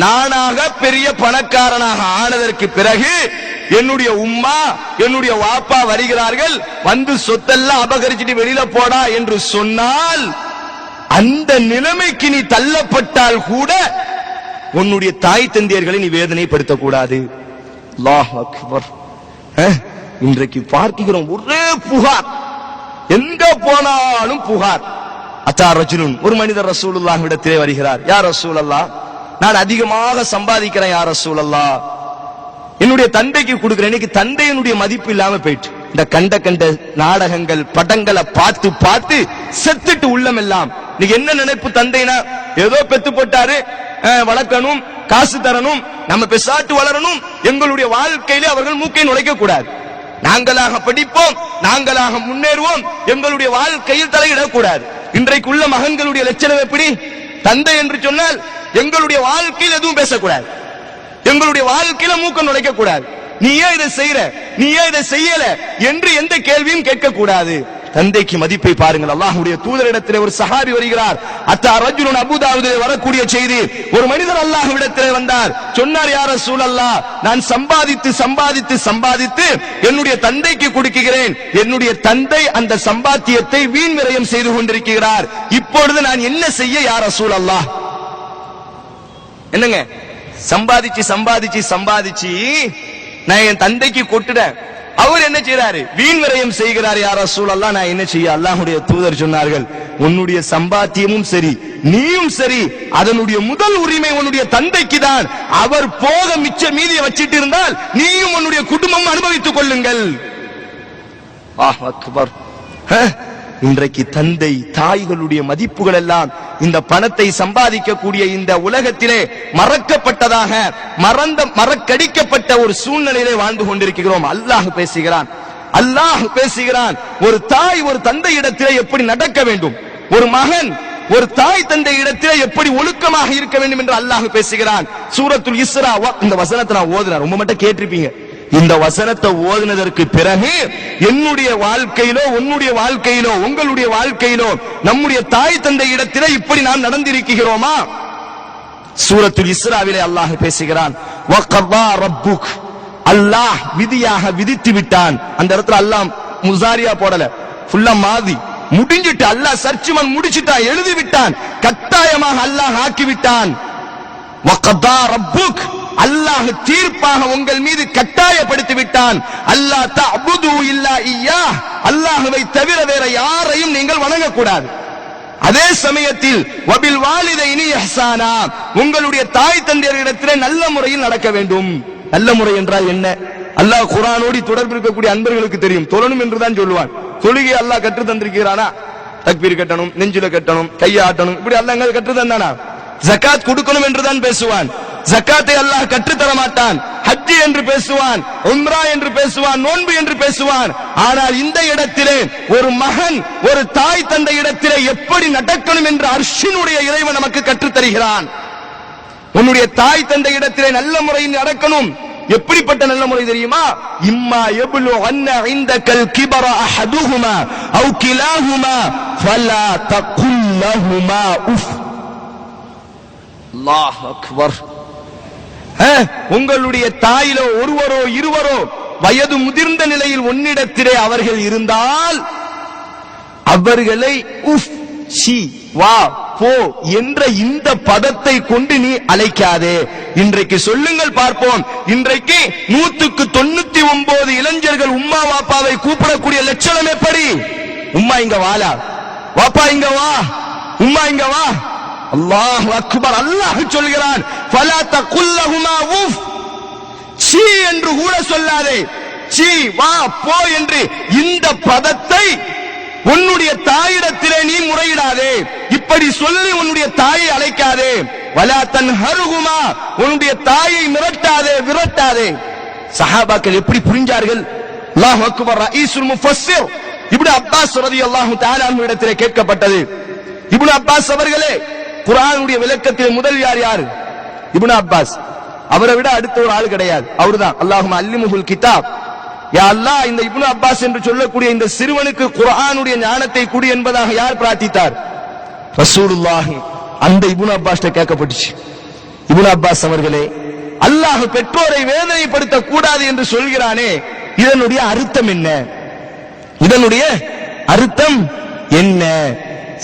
நானாக பெரிய பணக்காரனாக ஆனதற்கு பிறகு என்னுடைய உம்மா என்னுடைய வாப்பா வருகிறார்கள், வந்து சொத்தெல்லாம் அபகரிச்சுட்டு வெளியில போடா என்று சொன்னால், அந்த நிலைமைக்கு நீ தள்ளப்பட்டால் கூட உன்னுடைய தாய் தந்தையர்களை நீ வேதனைப்படுத்தக்கூடாது. அல்லாஹ் அக்பர். இன்றைக்கு பார்க்கிறோம் ஒரே புகார், எங்க போனாலும் புகார். அத்தா ரஜுலுன், ஒரு மனிதர் ரசூலுல்லாஹ்விடத்திலே வருகிறார். யா ரசூலல்லாஹ், நான் அதிகமாக சம்பாதிக்கிறேன் யா ரசூலல்லாஹ், என்னுடைய தந்தைக்கு கொடுக்கிறேன். இன்னைக்கு தந்தையினுடைய மதிப்பு இல்லாம போயிட்டு, இந்த கண்ட நாடகங்கள் படங்களை பார்த்து பார்த்து செத்துட்டு உள்ளம் எல்லாம். இன்னைக்கு என்ன நினைப்பு, தந்தைனா ஏதோ பெத்து போட்டாரு, வளர்க்கணும், காசு தரணும், நம்ம பெசாட்டு வளரணும், எங்களுடைய வாழ்க்கையில அவர்கள் மூக்கை நுழைக்க கூடாது, நாங்களாக படிப்போம், நாங்களாக முன்னேறுவோம், எங்களுடைய வாழ்க்கையில் தலையிடக்கூடாது. இன்றைக்கு உள்ள மகன்களுடைய லட்சணம் எப்படி? தந்தை என்று சொன்னால் எங்களுடைய வாழ்க்கையில் எதுவும் பேசக்கூடாது, எங்களுடைய வாழ்க்கையில மூக்க நுழைக்க கூடாது, நீ ஏன் இதை செய்யற, நீ ஏன் இதை செய்யல என்று எந்த கேள்வியும் கேட்க கூடாது. தந்தைக்கு மதிப்பை பாருங்கள். அல்லாஹ்வுடைய தூதரிடத்திலே ஒரு சஹாபி வருகிறார். அத்தா ரஜுலுன், அபூதாவுதிலே வரக்கூடிய செய்தி, ஒரு மனிதர் அல்லாஹ்விடத்திலே வந்தார். சொன்னார், யா ரசூலல்லாஹ், நான் சம்பாதித்து சம்பாதித்து சம்பாதித்து என்னுடைய தந்தைக்கு கொடுக்கிறேன், என்னுடைய தந்தை அந்த சம்பாத்தியத்தை வீண் விரயம் செய்து கொண்டிருக்கிறார், இப்பொழுது நான் என்ன செய்ய யா ரசூலல்லாஹ்? என்னங்க, சம்பாதிச்சு சம்பாதிச்சு சம்பாதிச்சு நான் என் தந்தைக்கு கொட்டுறேன், அவர் என்ன செய்யறாரு, வீண் விரயம் செய்கிறார், யா ரசூலல்லாஹ், நான் என்ன செய்ய? அல்லாஹ்வுடைய தூதர் சொன்னார்கள், உன்னுடைய சம்பாத்தியமும் சரி நீயும் சரி, அதனுடைய முதல் உரிமை உன்னுடைய தந்தைக்கு தான். அவர் போக மிச்ச மீதியை வச்சிட்டு இருந்தால் நீயும் உன்னுடைய குடும்பம் அனுபவித்துக் கொள்ளுங்கள். அல்லாஹ் அக்பர். இன்றைக்கு தந்தை தாய்களுடைய மதிப்புகள் எல்லாம் இந்த பணத்தை சம்பாதிக்கக்கூடிய இந்த உலகத்திலே மறக்கப்பட்டதாக, மறக்கடிக்கப்பட்ட ஒரு சூழ்நிலையிலே வாழ்ந்து கொண்டிருக்கிறோம். அல்லாஹ் பேசுகிறான், அல்லாஹ் பேசுகிறான், ஒரு தாய் ஒரு தந்தை இடத்திலே எப்படி நடக்க வேண்டும், ஒரு மகன் ஒரு தாய் தந்தை இடத்திலே எப்படி ஒழுக்கமாக இருக்க வேண்டும் என்று அல்லாஹ் பேசுகிறான். சூரத்துல் இஸ்ரா, இந்த வசனத்தை நான் ஓதுறேன், ரொம்ப மட்டும் கேட்டிருப்பீங்க. இந்த வசனத்தை ஓதினதற்கு பிறகு என்னுடைய வாழ்க்கையிலோ உன்னுடைய வாழ்க்கையிலோ உங்களுடைய வாழ்க்கையிலோ நம்முடைய தாய் தந்தை இடத்திலே இப்படி நாம் நடந்திருக்கிறோமா? சூரத்துல் இஸ்ராவிலே அல்லாஹ் பேசுகிறான், வகதா ரப்புக், அல்லாஹ் விதியாக விதித்து விட்டான். அந்த இடத்துல அல்லாஹ் முசாரியா போடல, ஃபுல்லா மாதி முடிஞ்சிட்டு, அல்லாஹ் சர்ச்சுமன் முடிச்சிட்டான், எழுதி விட்டான், கட்டாயமாக அல்லாஹ் ஆக்கி விட்டான். வகதா ரப்புக், அல்லாஹ் தீர்ப்பாக உங்கள் மீது கட்டாயப்படுத்தி விட்டான். அல்லாஹ் தஅபுது இல்லா இய்யா, அல்லாஹ்வை தவிர வேற யாரையும் நீங்கள் வணங்கக்கூடாது. அதே சமயத்தில் வபில் வாலிதைனி இஹ்சானா, உங்களுடைய தாய் தந்தையரிடத்திலே நல்ல முறையில் நடக்க வேண்டும். நல்ல முறை என்றால் என்ன? அல்லாஹ் குர்ஆனோடு தொடர்பு இருக்கக்கூடிய அன்பர்களுக்கு தெரியும், தொழணும் என்றுதான் சொல்லுவான். தொழுகை அல்லாஹ் கற்று தந்திருக்கிறானா? தக்பீர் கட்டணும், நெஞ்சில கட்டணும், கையாட்டணும், இப்படி அல்லாஹ் எங்க கற்று தந்தானா? ஜகாத் கொடுக்கணும் என்றுதான் பேசுவான், ஜகாத்தை அல்லாஹ் கற்றுத்தர மாட்டான். ஹஜ் என்று பேசுவான், உம்ரா என்று பேசுவான், நோன்பு என்று பேசுவான். ஆனால் இந்த இடத்திலே ஒரு மகன் ஒரு தாய் தந்தை இடத்திலே எப்படி நடக்கணும் என்று அர்ஷினுடைய இறைவன் நமக்கு கற்றுத் தருகிறான். உன்னுடைய தாய் தந்தை இடத்திலே நல்ல முறையில் நடக்கணும். எப்படிப்பட்ட நல்ல முறை தெரியுமா? இம்மா யப்லு அன்ன இந்தகல் கிபர அஹதுஹுமா அவ் கிலாஹுமா ஃபலா தகுல் லஹுமா உஃப். அல்லாஹ் அக்பர். உங்களுடைய தாயிலோ ஒருவரோ இருவரோ வயது முதிர்ந்த நிலையில் உன்னிடத்திலே அவர்கள் இருந்தால் அவர்களை உஃப், சி, வா, போ என்ற இந்த பதத்தை கொண்டு நீ அழைக்காதே. இன்றைக்கு சொல்லுங்கள் பார்ப்போம், இன்றைக்கு 199 இளைஞர்கள் உம்மா வாப்பாவை கூப்பிடக்கூடிய லட்சணம் எப்படி? உம்மா இங்க வாலா, வாப்பா இங்க வா, உம்மா இங்க வா. அல்லாஹ் அக்பர். அல்லாஹ் சொல்கிறான், ஃபலா தகுல் லஹுமா உஃப், சீ என்று கூட சொல்லாதே, சீ, வா, போ என்று இந்த பதத்தை உன்னுடைய தாயிடத்திலே நீ முறையிடாதே. இப்படி சொல்லி உன்னுடைய தாயை அழைக்காதே. வலா தன்ஹருஹுமா, உன்னுடைய தாயை மிரட்டாதே, விரட்டாதே. சஹாபாக்கள் எப்படி புரிஞ்சார்கள்? அல்லாஹ் அக்பர். ரயீசுல் முஃபஸ்ஸிர் இப்னு அப்பாஸ் ரலியல்லாஹு தஆலா அன்ஹு இடத்திலே கேட்கப்பட்டது, இப்னு அப்பாஸ் அவர்களே, குர்ஆனுடைய விளக்கத்தில் முதல் யார்? இப்னு அப்பாஸ். அவரை விட அடுத்த ஒரு ஆள் கிடையாது, அவர்தான். அல்லாஹும்ம அல்லிமுஹுல் கிதாப். யா அல்லாஹ், இந்த இப்னு அப்பாஸ் என்று சொல்லக்கூடிய இந்த சிறுவனுக்கு குர்ஆனுடைய ஞானத்தை கொடு என்பதாக யார் பிரார்த்தித்தார்? ரசூலுல்லாஹ். அந்த இப்னு அப்பாஸ் கேட்கப்பட்டுச்சு, இப்னு அப்பாஸ் அவர்களே, அல்லாஹ் பெற்றோரை வேதனைப்படுத்த கூடாது என்று சொல்கிறானே, இதனுடைய அர்த்தம் என்ன? இதனுடைய அர்த்தம் என்ன?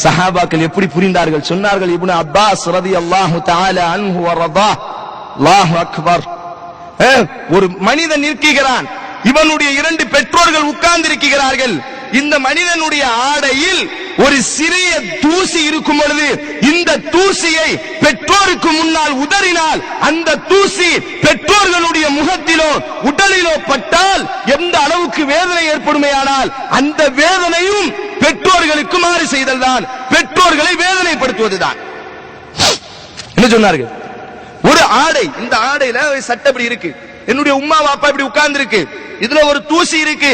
சஹாபாக்கள் எப்படி புரிந்தார்கள்? சொன்னார்கள், இப்னு அப்பாஸ் ரலியல்லாஹு தஆலா அன்ஹு வர்தா, அல்லாஹு அக்பர். ஒரு மனிதன் இருக்கிறான், இவனுடைய இரண்டு பெற்றோர்கள் உட்கார்ந்து இருக்கிறார்கள். இந்த மனிதனுடைய ஆடையில் ஒரு சிறிய தூசி இருக்கும் பொழுது இந்த தூசியை பெற்றோருக்கு முன்னால் உதறினால் அந்த தூசி பெற்றோர்களுடைய முகத்திலோ உடலிலோ பட்டால் எந்த அளவுக்கு வேதனை ஏற்படுமையானால் அந்த வேதனையும் பெற்றோர்களுக்கு மாறு செய்தல் தான், பெற்றோர்களை வேதனைப்படுத்துவதுதான். என்ன சொன்னார்கள்? ஒரு ஆடை, இந்த ஆடையில சட்டப்படி இருக்கு, என்னுடைய உம்மா வாப்பா இப்படி உட்கார்ந்து இருக்கு, இதுல ஒரு தூசி இருக்கு,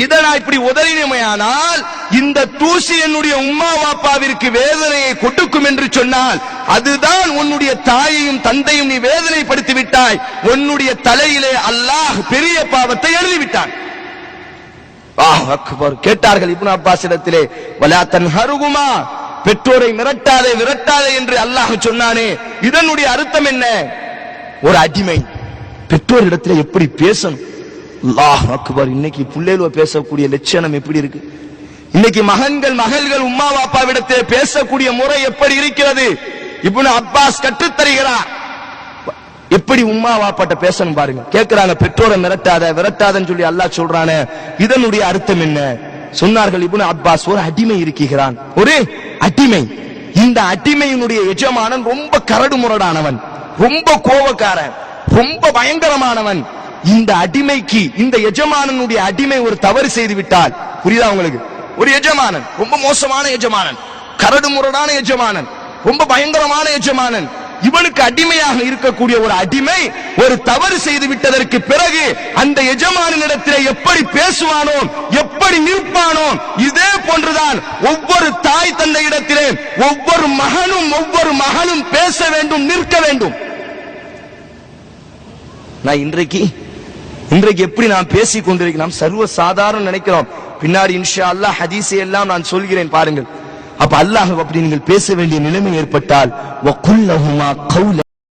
இதை நான் இப்படி உதறினமையானால் இந்த தூசி என்னுடைய உம்மா வாப்பாவிற்கு வேதனையை கொடுக்கும் என்று சொன்னால் அதுதான் உன்னுடைய தாயையும் தந்தையும் நீ வேதனைப்படுத்தி விட்டாய், உன்னுடைய தலையிலே அல்லாஹ் பெரிய பாவத்தை எழுதிவிட்டான். கேட்டார்கள் இப்னு அப்பாஸ் இடத்திலே, வலா தன்ஹருகுமா, பெற்றோரை மிரட்டாதே விரட்டாதே என்று அல்லாஹ் சொன்னானே, இதனுடைய அர்த்தம் என்ன? ஒரு அடிமை பெற்றோர் இடத்துல எப்படி பேசணும்? அல்லாஹ் அக்பர். இன்னைக்கு பிள்ளைகளோ பேசக்கூடிய லட்சணம் எப்படி இருக்கு? இன்னைக்கு மகன்கள் மகள்கள் உம்மா வாப்பாவிடத்தில் பேசக்கூடிய முறை எப்படி இருக்கிறது? இப்னு அப்பாஸ் கற்றுத் தருகிறார் எப்படி உம்மா வாப்பாட்ட பேசணும் பாருங்க. கேட்கிறாங்க, பெற்றோரை மிரட்டாத விரட்டாதன்னு சொல்லி அல்லாஹ் சொல்றானே, இதனுடைய அர்த்தம் என்ன? சொன்னார்கள் இப்னு அப்பாஸ், ஒரு அடிமை இருக்கிறான், ஒரு அடிமை. இந்த அடிமையினுடைய எஜமானன் ரொம்ப கரடு முரடானவன், ரொம்ப கோபக்காரன், ரொம்ப பயங்கரமானவன். இந்த அடிமைக்கு, இந்த எஜமானனுடைய அடிமை ஒரு தவறு செய்து விட்டால், புரியுதா உங்களுக்கு? ஒரு எஜமானன், ரொம்ப மோசமான எஜமானன், கரடு முரடான எஜமானன், ரொம்ப பயங்கரமான எஜமானன், இவனுக்கு அடிமையாக இருக்கக்கூடிய ஒரு அடிமை ஒரு தவறு செய்து விட்டதற்கு பிறகு அந்த எஜமானிடத்தில் எப்படி பேசுவானோ, எப்படி நிற்பானோ, இதே போன்றுதான் ஒவ்வொரு தாய் தந்தை இடத்திலே ஒவ்வொரு மகனும் ஒவ்வொரு மகளும் பேச வேண்டும், நிற்க வேண்டும். நான் இன்றைக்கு எப்படி நாம் பேசிக் கொண்டிருக்கிறோம்? நாம் சர்வ சாதாரண நினைக்கிறோம். பின்னாடி இன்ஷா அல்லாஹ் ஹதீஸை எல்லாம் நான் சொல்கிறேன் பாருங்கள். அப்ப அல்லாஹ் அப்படி நீங்கள் பேச வேண்டிய நிலைமை ஏற்பட்டால் வகுல்லஹுமா கௌல